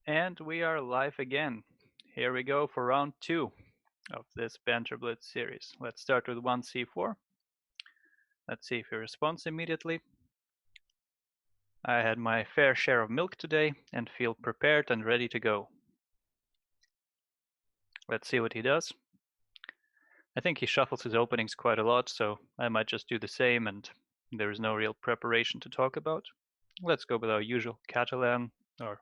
And we are live again. Here we go for round 2 of this Banter Blitz series. Let's start with 1c4. Let's see if he responds immediately. I had my fair share of milk today and feel prepared and ready to go. Let's see what he does. I think he shuffles his openings quite a lot, so I might just do the same, and there is no real preparation to talk about. Let's go with our usual Catalan, or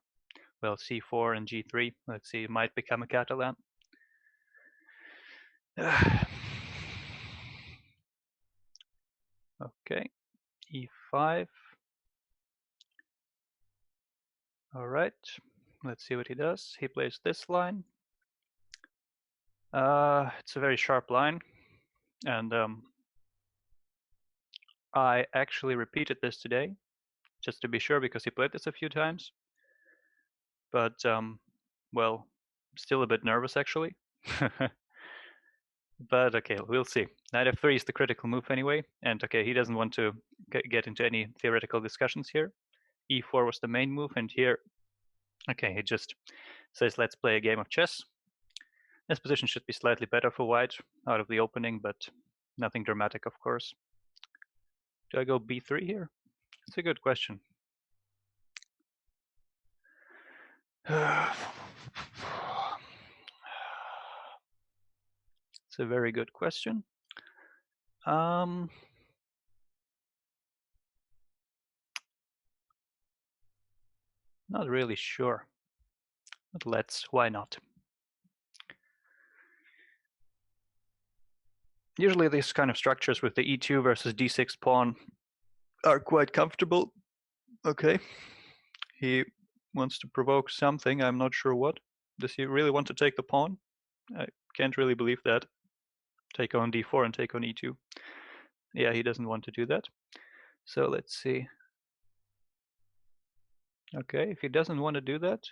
well, c4 and g3. Let's see, it might become a Catalan. Okay, e5. All right, let's see what he does. He plays this line. It's a very sharp line, and I actually repeated this today, just to be sure, because he played this a few times. But, well, still a bit nervous, actually. But okay, we'll see. Knight f3 is the critical move anyway, and okay, he doesn't want to get into any theoretical discussions here. e4 was the main move, and here, okay, he just says, let's play a game of chess. This position should be slightly better for white out of the opening, but nothing dramatic, of course. Do I go b3 here? It's a good question. It's a very good question. Not really sure, but why not? Usually these kind of structures with the e2 versus d6 pawn are quite comfortable. Okay, he wants to provoke something, I'm not sure what. Does he really want to take the pawn? I can't really believe that. Take on d4 and take on e2. Yeah, he doesn't want to do that. So let's see. Okay, if he doesn't want to do that,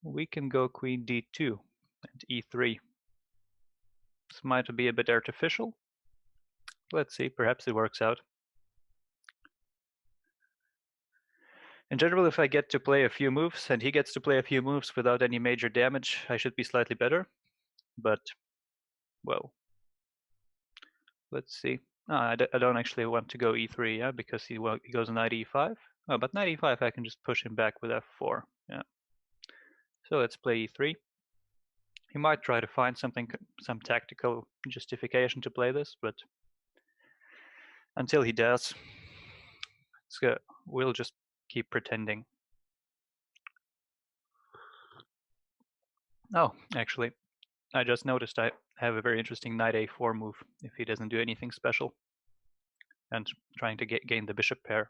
we can go queen d2 and e3. This might be a bit artificial. Let's see, perhaps it works out. In general, if I get to play a few moves and he gets to play a few moves without any major damage, I should be slightly better. But, well, let's see. I don't actually want to go e3, yeah, because he goes knight e5. Oh, but knight e5 I can just push him back with f4, yeah. So let's play e3. He might try to find some tactical justification to play this, but until he does, we'll just keep pretending. Oh, actually, I just noticed I have a very interesting knight a4 move if he doesn't do anything special, and trying to gain the bishop pair.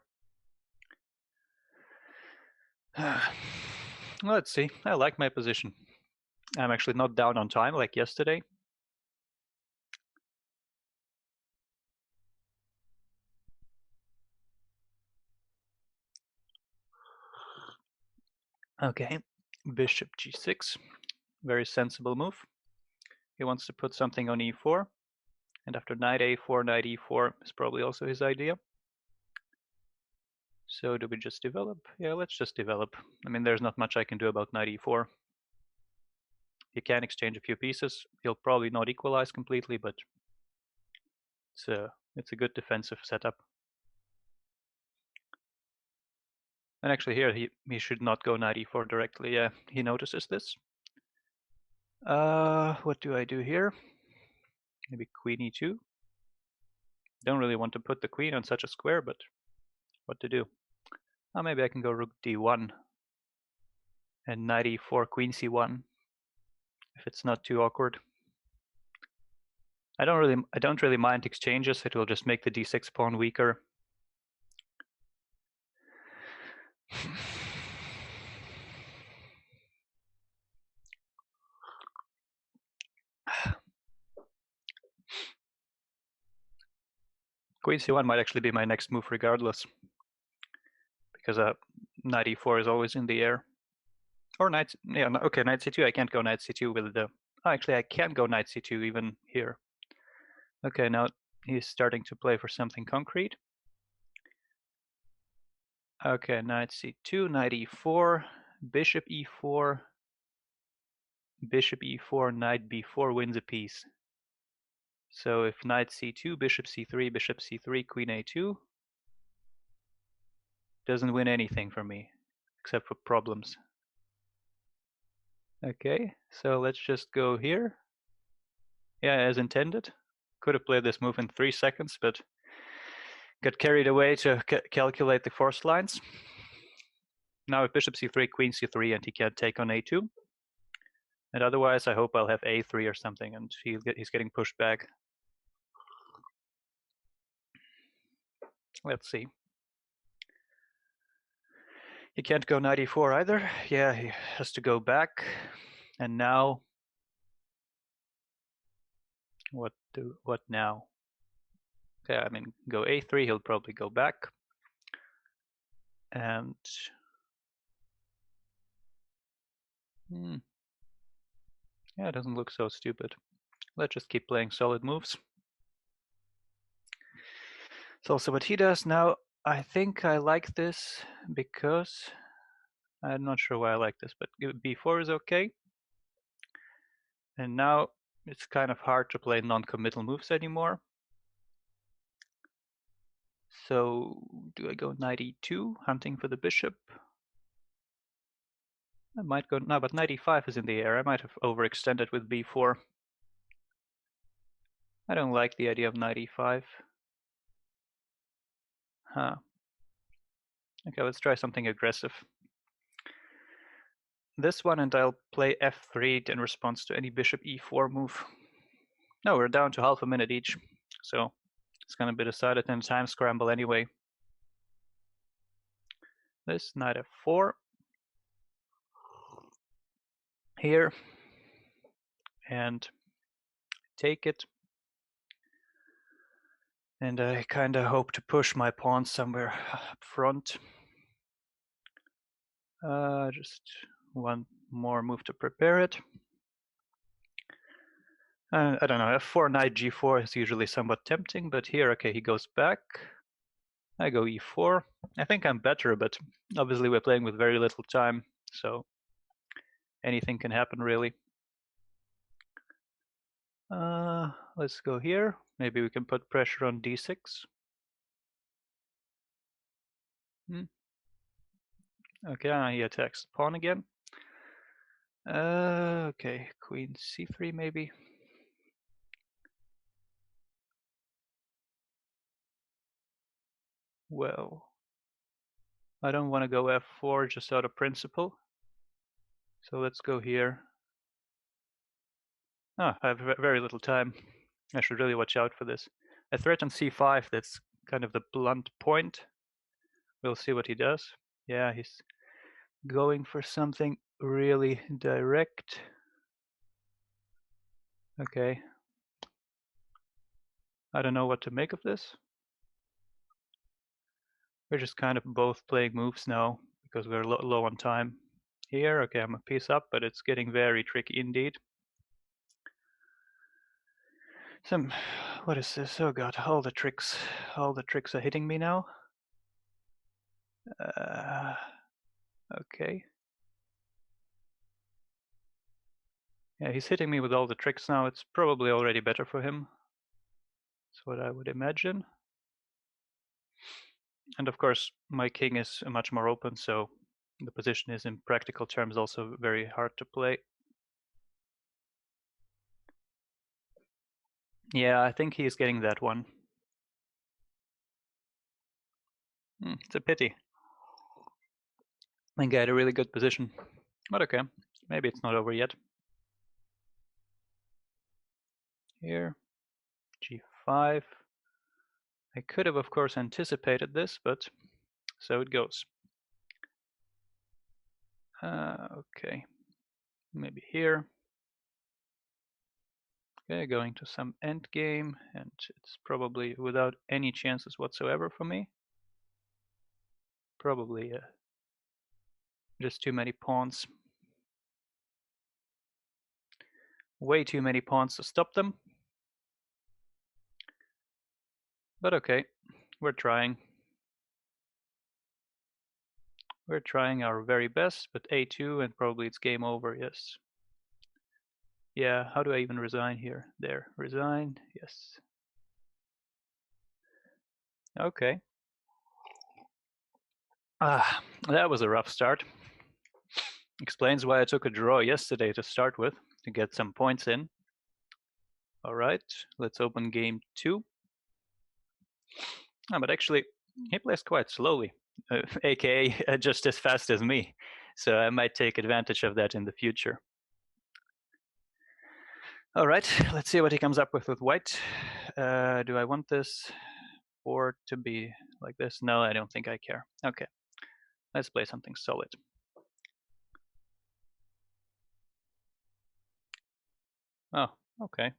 Let's see. I like my position. I'm actually not down on time like yesterday. Okay, bishop g6. Very sensible move. He wants to put something on e4. And after knight a4, knight e4 is probably also his idea. So do we just develop? Yeah, let's just develop. I mean, there's not much I can do about knight e4. He can exchange a few pieces. He'll probably not equalize completely, but it's a good defensive setup. And actually here he should not go knight e4 directly. Yeah, he notices this. What do I do here? Maybe queen e2. Don't really want to put the queen on such a square, but what to do? Oh, maybe I can go rook d1 and knight e4, queen c1, if it's not too awkward. I don't really mind exchanges. It will just make the d6 pawn weaker. Queen c1 might actually be my next move regardless, because knight e4 is always in the air. Or knight, yeah, okay, knight c2. I can't go knight c2 with the. Oh, actually, I can go knight c2 even here. Okay, now he's starting to play for something concrete. Okay, knight c2, knight e4, bishop e4, bishop e4, knight b4 wins a piece. So if knight c2, bishop c3, bishop c3, queen a2, doesn't win anything for me, except for problems. Okay, so let's just go here. Yeah, as intended. Could have played this move in 3 seconds, but got carried away to calculate the force lines. Now if bishop c3, queen c3, and he can't take on a2. And otherwise, I hope I'll have a3 or something, and he's getting pushed back. Let's see. He can't go knight e4 either. Yeah, he has to go back. And now, what now? Okay, I mean, go a3. He'll probably go back. And yeah, it doesn't look so stupid. Let's just keep playing solid moves. It's also what he does. Now, I think I like this because I'm not sure why I like this, but b4 is okay. And now it's kind of hard to play non-committal moves anymore. So do I go knight e2, hunting for the bishop? I might go, no, but knight e5 is in the air. I might have overextended with b4. I don't like the idea of knight e5. Huh. Okay, let's try something aggressive. This one, and I'll play f3 in response to any bishop e4 move. No, we're down to half a minute each, so it's gonna be decided in time scramble anyway. This knight f4 here, and take it. And I kind of hope to push my pawn somewhere up front. Just one more move to prepare it. I don't know, f4, knight g4 is usually somewhat tempting, but here, okay, he goes back. I go e4. I think I'm better, but obviously we're playing with very little time, so anything can happen, really. Let's go here. Maybe we can put pressure on d6. Okay, he attacks the pawn again. Okay, queen c3 maybe. Well, I don't want to go f4 just out of principle. So let's go here. Oh, I have very little time. I should really watch out for this. I threaten c5, that's kind of the blunt point. We'll see what he does. Yeah, he's going for something really direct. Okay. I don't know what to make of this. We're just kind of both playing moves now because we're low on time. Here, okay, I'm a piece up, but it's getting very tricky indeed. What is this? Oh god, all the tricks are hitting me now. Okay. Yeah, he's hitting me with all the tricks now. It's probably already better for him. That's what I would imagine. And of course, my king is much more open, so the position is in practical terms also very hard to play. Yeah, I think he's getting that one. It's a pity. I think I had a really good position. But okay, maybe it's not over yet. Here, g5. I could have, of course, anticipated this, but so it goes. Okay, maybe here. Okay, going to some endgame, and it's probably without any chances whatsoever for me. Probably just too many pawns. Way too many pawns to stop them. But okay, we're trying. We're trying our very best, but a2 and probably it's game over, yes. Yeah, how do I even resign here? There, resign, yes. Okay. That was a rough start. Explains why I took a draw yesterday to start with, to get some points in. All right, let's open game 2. But actually, he plays quite slowly, aka just as fast as me. So I might take advantage of that in the future. All right, let's see what he comes up with white. Do I want this board to be like this? No, I don't think I care. Okay, let's play something solid. Oh, okay.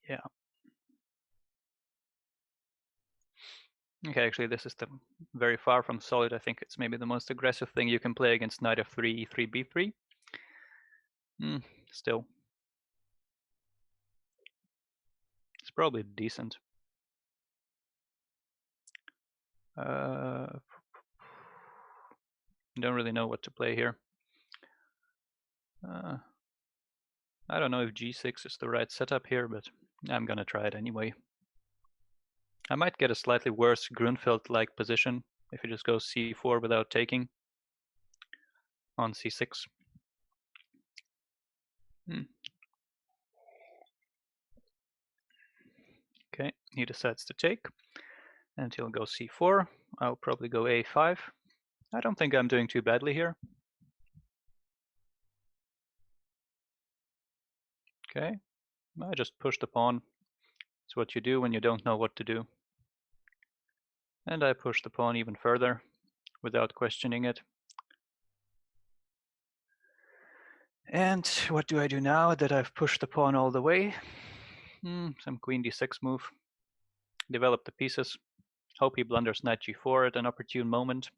Yeah. Okay, actually, this is very far from solid. I think it's maybe the most aggressive thing you can play against knight f3, e3, b3. Still. It's probably decent. Don't really know what to play here. I don't know if g6 is the right setup here, but I'm gonna try it anyway. I might get a slightly worse Grunfeld-like position if he just goes c4 without taking on c6. Okay, he decides to take, and he'll go c4. I'll probably go a5. I don't think I'm doing too badly here. Okay, I just pushed the pawn. It's what you do when you don't know what to do. And I push the pawn even further without questioning it. And what do I do now that I've pushed the pawn all the way? Some queen d6 move. Develop the pieces. Hope he blunders knight g4 at an opportune moment.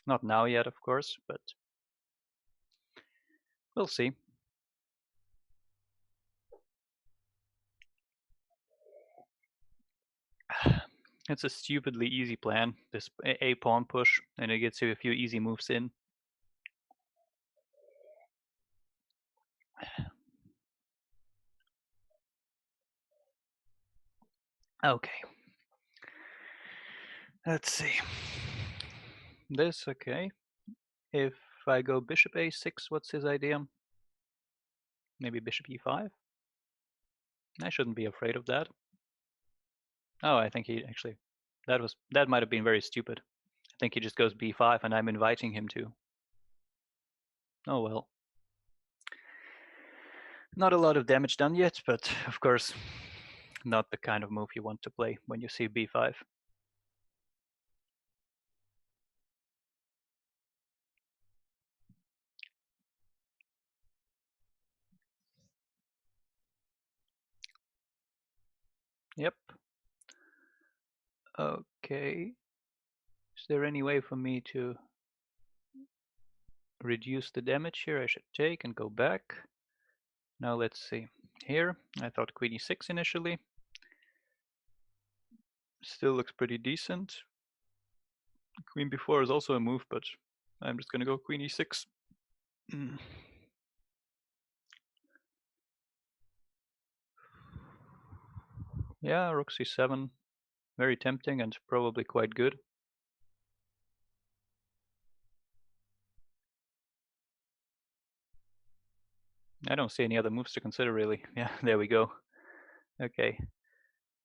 Not now yet, of course, but we'll see. It's a stupidly easy plan, this a pawn push, and it gets you a few easy moves in. Okay. Let's see. This, okay. If I go bishop a6, what's his idea? Maybe bishop e5? I shouldn't be afraid of that. Oh, I think he actually, that might have been very stupid. I think he just goes b5 and I'm inviting him to. Oh well. Not a lot of damage done yet, but of course, not the kind of move you want to play when you see b5. Yep. Okay. Is there any way for me to reduce the damage here? I should take and go back. Now let's see. Here, I thought queen e6 initially. Still looks pretty decent. Queen b4 is also a move, but I'm just gonna go queen e6. Yeah, rook c7. Very tempting and probably quite good. I don't see any other moves to consider really. Yeah, there we go. Okay.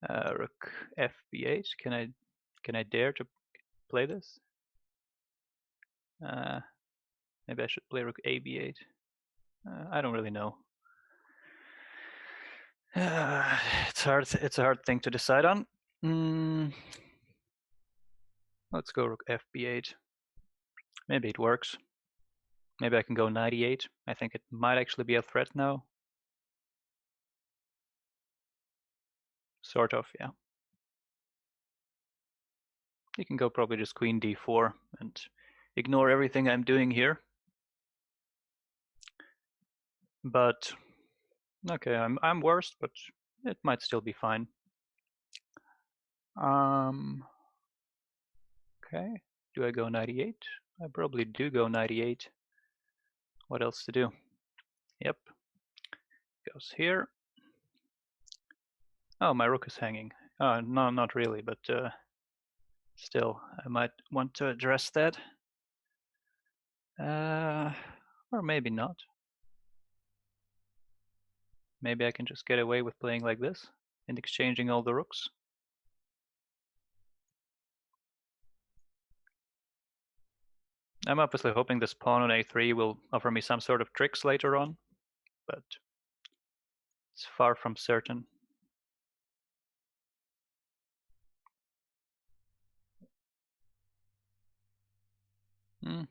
Rook f8. Can I dare to play this? Maybe I should play rook a b8. I don't really know. It's hard. It's a hard thing to decide on. Let's go rook f b8. Maybe it works. Maybe I can go knight e8. I think it might actually be a threat now. Sort of, yeah. You can go probably just queen d4 and ignore everything I'm doing here. But okay, I'm worse, but it might still be fine. Okay. Do I go 98? I probably do go 98. What else to do? Yep. Goes here. Oh, my rook is hanging. Oh, no, not really, but still, I might want to address that. Or maybe not. Maybe I can just get away with playing like this and exchanging all the rooks. I'm obviously hoping this pawn on a3 will offer me some sort of tricks later on, but it's far from certain. I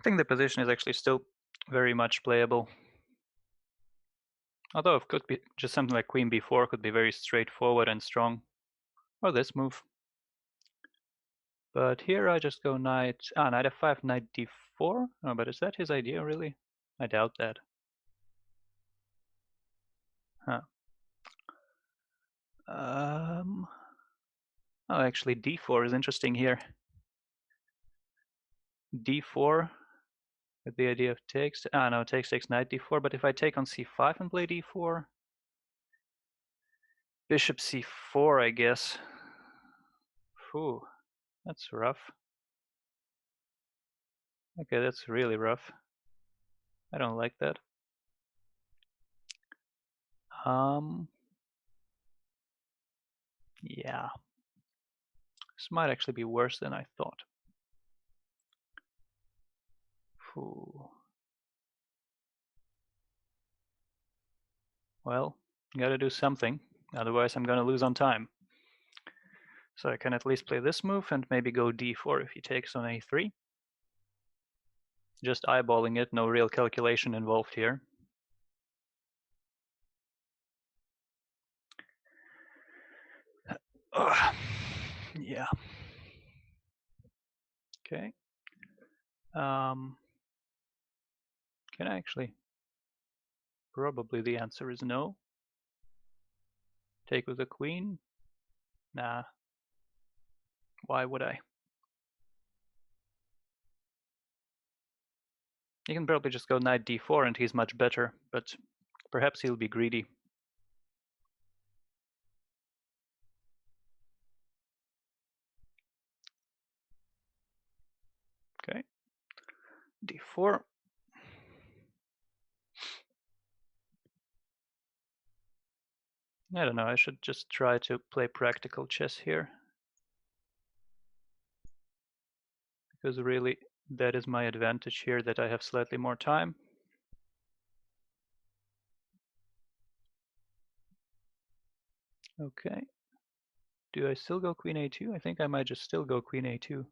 think the position is actually still very much playable. Although it could be just something like queen b4 could be very straightforward and strong. Or this move. But here I just go knight f5, knight d4. Oh, but is that his idea really? I doubt that. Huh. Oh, actually d4 is interesting here. d4 with the idea of takes. No, takes knight d4. But if I take on c5 and play d4, bishop c4, I guess. Phew, that's rough. Okay, that's really rough. I don't like that. Yeah. This might actually be worse than I thought. Phew. Well, gotta do something, otherwise I'm gonna lose on time. So I can at least play this move and maybe go d4 if he takes on a3. Just eyeballing it, no real calculation involved here. Yeah. Okay. Can I actually? Probably the answer is no. Take with the queen? Nah. Why would I? He can probably just go knight d4 and he's much better, but perhaps he'll be greedy. Okay. d4. I don't know, I should just try to play practical chess here. Because really, that is my advantage here, that I have slightly more time. Okay. Do I still go queen a2? I think I might just still go queen a2,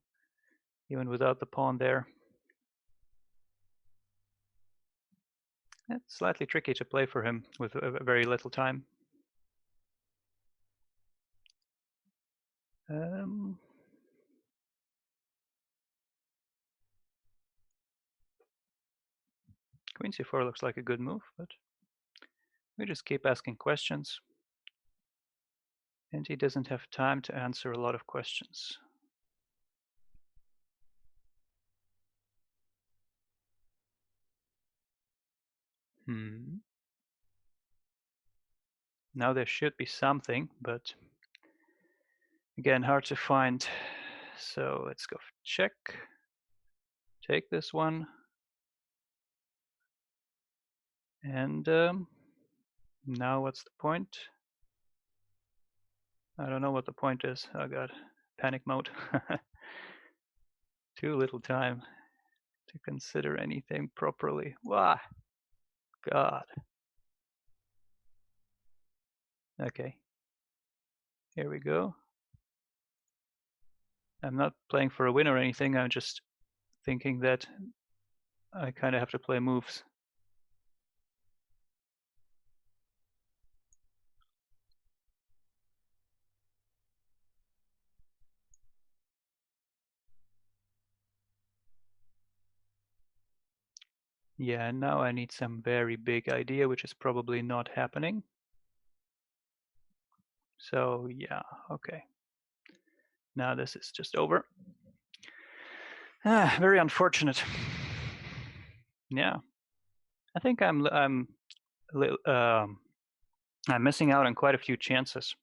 even without the pawn there. It's slightly tricky to play for him with very little time. Queen c4 looks like a good move, but we just keep asking questions. And he doesn't have time to answer a lot of questions. Now there should be something, but again, hard to find. So let's go check. Take this one. And now what's the point? I don't know what the point is. Oh god, panic mode. Too little time to consider anything properly. Wow, god. Okay, here we go. I'm not playing for a win or anything, I'm just thinking that I kind of have to play moves. Yeah, and now I need some very big idea, which is probably not happening. So yeah, okay. Now this is just over. Very unfortunate. Yeah, I think I'm missing out on quite a few chances.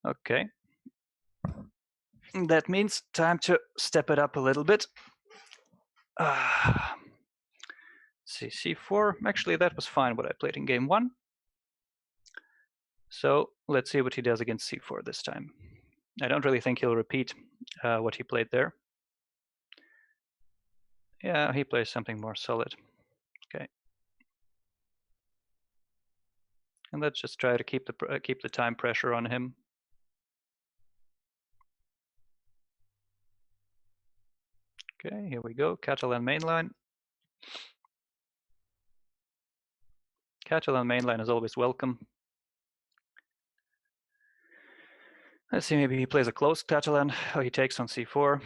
Okay, that means time to step it up a little bit. See, c4. Actually, that was fine what I played in game 1. So let's see what he does against c4 this time. I don't really think he'll repeat what he played there. Yeah, he plays something more solid. Okay. And let's just try to keep the time pressure on him. Okay, here we go. Catalan mainline. Catalan mainline is always welcome. Let's see, maybe he plays a closed Catalan. Oh, he takes on c4.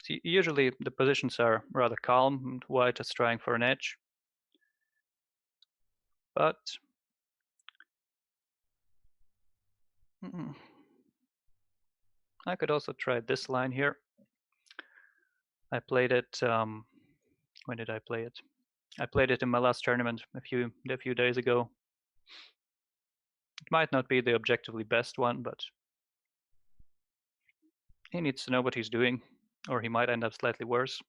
See, usually the positions are rather calm, and white is trying for an edge. But I could also try this line here. I played it. When did I play it? I played it in my last tournament a few days ago. It might not be the objectively best one, but he needs to know what he's doing, or he might end up slightly worse.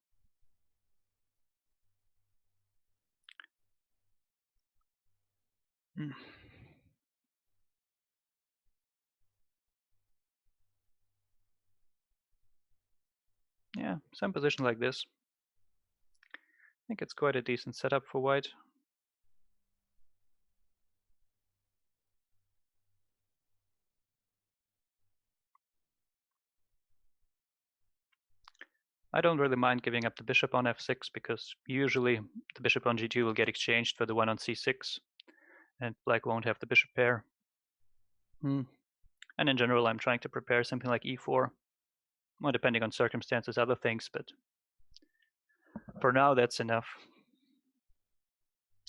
Yeah, some position like this. I think it's quite a decent setup for white. I don't really mind giving up the bishop on f6 because usually the bishop on g2 will get exchanged for the one on c6 and black won't have the bishop pair. And in general, I'm trying to prepare something like e4. Well, depending on circumstances, other things, but for now, that's enough.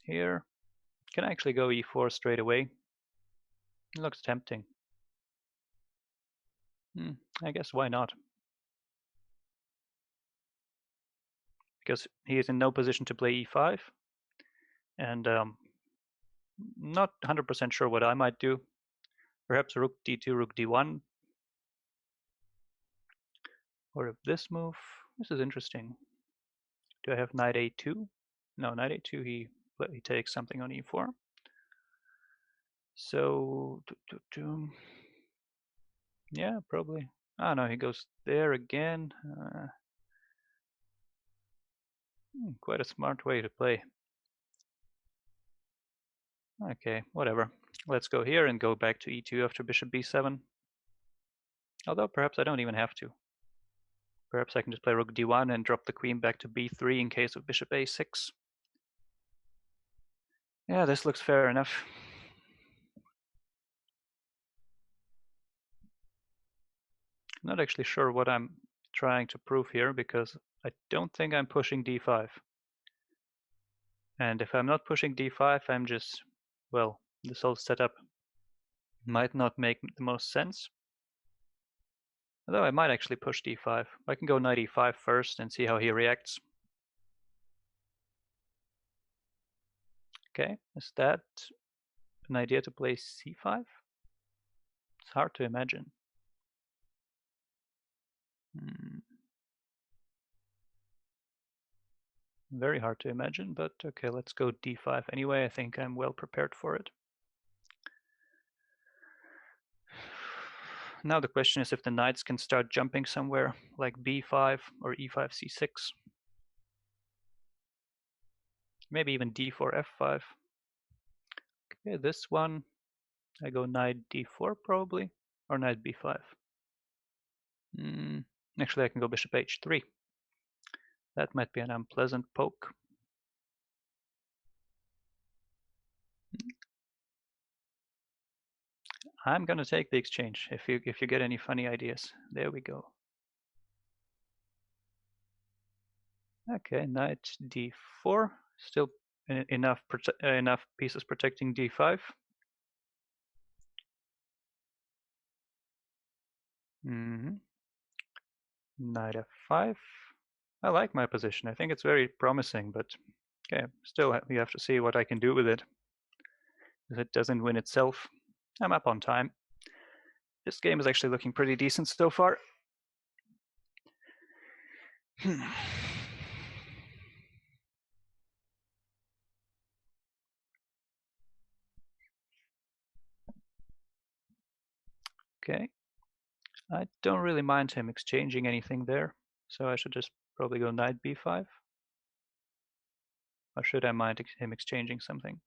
Here, can I actually go e4 straight away? It looks tempting. I guess why not? Because he is in no position to play e5, and not 100% sure what I might do. Perhaps rook d2, rook d1, or if this move. This is interesting. Do I have knight a2? No, knight a2. He takes something on e4. So, yeah, probably. Oh no, he goes there again. Quite a smart way to play. Okay, whatever. Let's go here and go back to e2 after bishop b7. Although perhaps I don't even have to. Perhaps I can just play rook d1 and drop the queen back to b3 in case of bishop a6. Yeah, this looks fair enough. I'm not actually sure what I'm trying to prove here because I don't think I'm pushing d5. And if I'm not pushing d5, I'm just, well, this whole setup might not make the most sense. Although I might actually push d5. I can go knight e5 first and see how he reacts. Okay, is that an idea to play c5? It's hard to imagine. Very hard to imagine, but okay, let's go d5 anyway. I think I'm well prepared for it. Now the question is if the knights can start jumping somewhere, like b5 or e5, c6. Maybe even d4, f5. Okay, this one, I go knight d4 probably, or knight b5. Actually, I can go bishop h3. That might be an unpleasant poke. I'm gonna take the exchange if you get any funny ideas. There we go. Okay, knight d4, still enough pieces protecting d5. Knight f5. I like my position. I think it's very promising, but okay, still we have to see what I can do with it. If it doesn't win itself, I'm up on time. This game is actually looking pretty decent so far. Okay. I don't really mind him exchanging anything there, so I should just probably go knight b5. Or should I mind him exchanging something?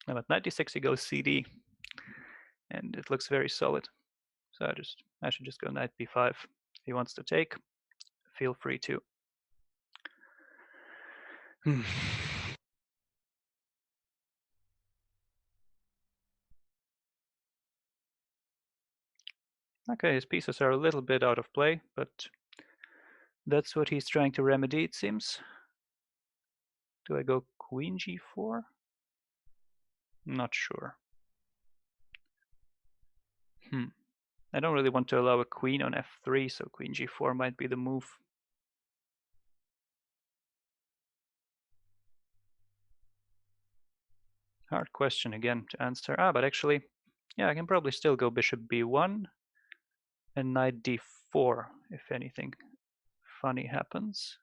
Now at knight d6 he goes cd, and it looks very solid. So I should just go knight b5. If he wants to take, feel free to. Okay, his pieces are a little bit out of play, but that's what he's trying to remedy, it seems. Do I go queen g4? Not sure. I don't really want to allow a queen on f3, so queen g4 might be the move. Hard question again to answer. But actually, yeah, I can probably still go bishop b1 and knight d4 if anything funny happens.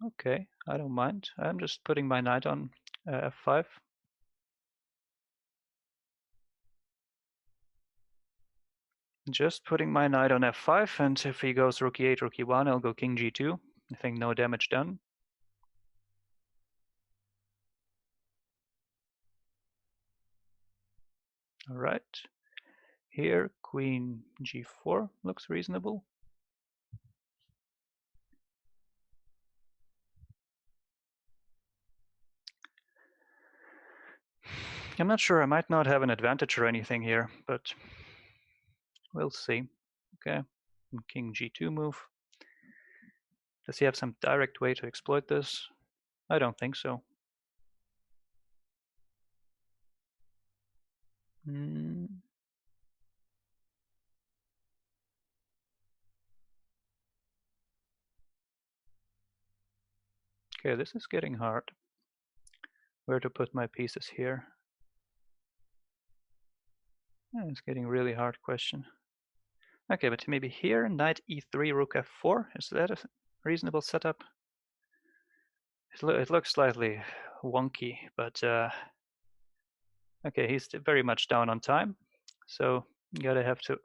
Okay, I don't mind. I'm just putting my knight on f5. Just putting my knight on f5, and if he goes rook e8, rook e1, I'll go king g2. I think no damage done. All right. Here, queen g4 looks reasonable. I'm not sure. I might not have an advantage or anything here, but we'll see. Okay, king g2 move. Does he have some direct way to exploit this? I don't think so. Okay, this is getting hard. Where to put my pieces here? It's getting really hard question. Okay, but maybe here, knight e3, rook f4. Is that a reasonable setup? It looks slightly wonky, but okay, he's very much down on time, so you gotta have to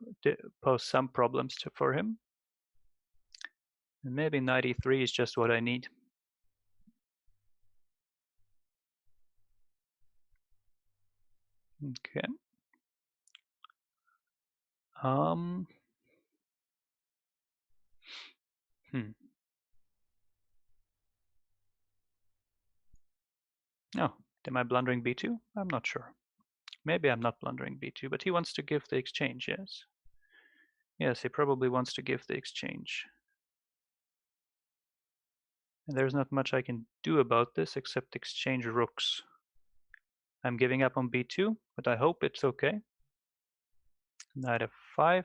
pose some problems for him. And maybe knight e3 is just what I need. Okay. Oh, am I blundering b2? I'm not sure. Maybe I'm not blundering b2, but he wants to give the exchange, yes? Yes, he probably wants to give the exchange. And there's not much I can do about this except exchange rooks. I'm giving up on b2, but I hope it's okay. Knight f5.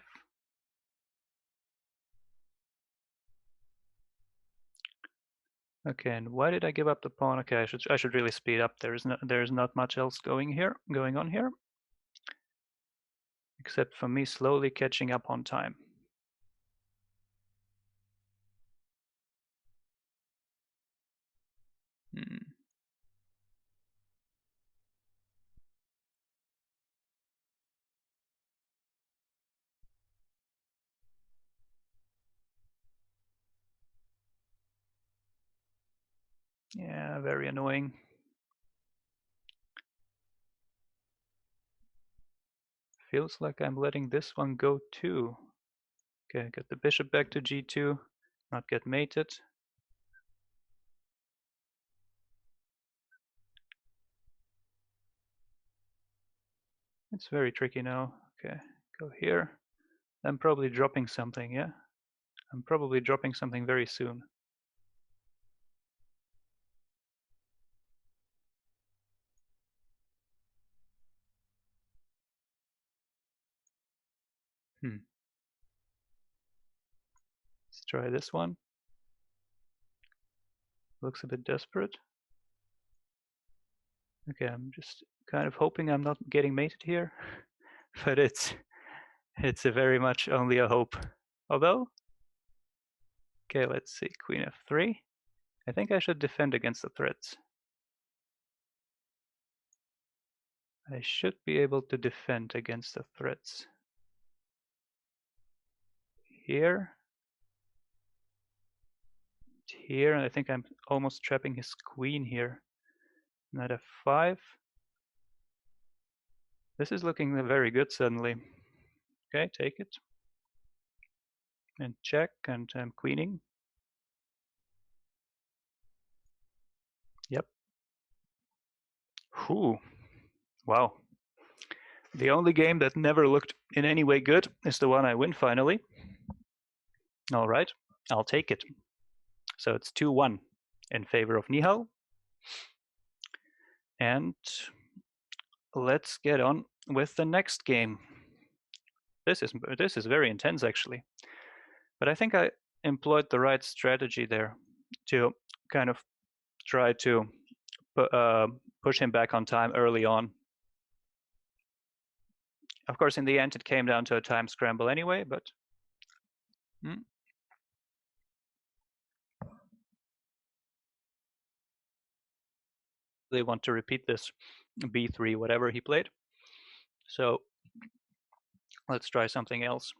Okay, and why did I give up the pawn? Okay, I should really speed up. There's not much else going on here, except for me slowly catching up on time. Yeah, very annoying. Feels like I'm letting this one go too. Okay, get the bishop back to g2, not get mated. It's very tricky now. Okay, go here. I'm probably dropping something, yeah? I'm probably dropping something very soon. Let's try this one. Looks a bit desperate. Okay, I'm just kind of hoping I'm not getting mated here, but it's a very much only a hope. Although, okay, let's see, Queen f3. I think I should defend against the threats. I should be able to defend against the threats. Here. Here, and I think I'm almost trapping his queen here. Knight f5. This is looking very good suddenly. Okay, take it. And check, and I'm queening. Yep. Whew. Wow. The only game that never looked in any way good is the one I win finally. All right, I'll take it. So it's 2-1 in favor of Nihal. And let's get on with the next game. This is very intense actually. But I think I employed the right strategy there to kind of try to push him back on time early on. Of course, in the end, it came down to a time scramble anyway, but they want to repeat this b3, whatever he played. So let's try something else.